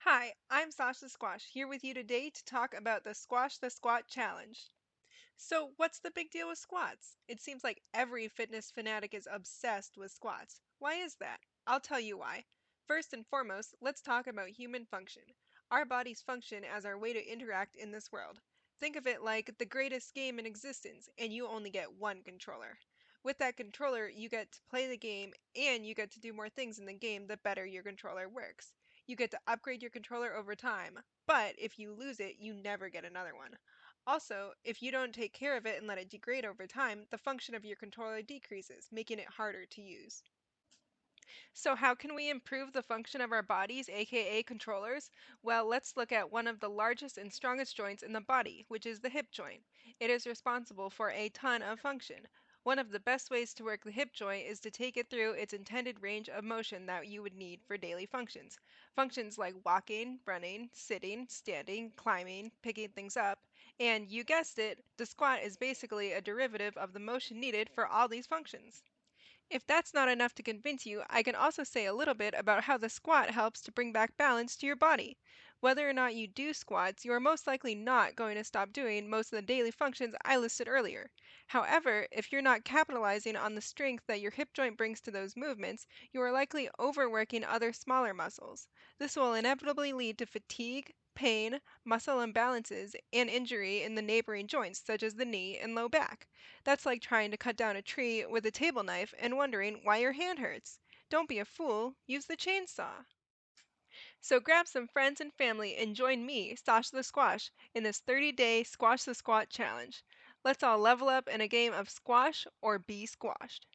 Hi, I'm Sasha Squash, here with you today to talk about the Squash the Squat Challenge. So, what's the big deal with squats? It seems like every fitness fanatic is obsessed with squats. Why is that? I'll tell you why. First and foremost, let's talk about human function. Our bodies function as our way to interact in this world. Think of it like the greatest game in existence, and you only get one controller. With that controller, you get to play the game and you get to do more things in the game the better your controller works. You get to upgrade your controller over time, but if you lose it, you never get another one. Also, if you don't take care of it and let it degrade over time, the function of your controller decreases, making it harder to use. So, how can we improve the function of our bodies, aka controllers? Well, let's look at one of the largest and strongest joints in the body, which is the hip joint. It is responsible for a ton of function. One of the best ways to work the hip joint is to take it through its intended range of motion that you would need for daily functions. Functions like walking, running, sitting, standing, climbing, picking things up. And you guessed it, the squat is basically a derivative of the motion needed for all these functions. If that's not enough to convince you, I can also say a little bit about how the squat helps to bring back balance to your body. Whether or not you do squats, you are most likely not going to stop doing most of the daily functions I listed earlier. However, if you're not capitalizing on the strength that your hip joint brings to those movements, you are likely overworking other smaller muscles. This will inevitably lead to fatigue, pain, muscle imbalances, and injury in the neighboring joints, such as the knee and low back. That's like trying to cut down a tree with a table knife and wondering why your hand hurts. Don't be a fool, use the chainsaw. So grab some friends and family and join me, Sasha the Squash, in this 30-day Squash the Squat challenge. Let's all level up in a game of squash or be squashed.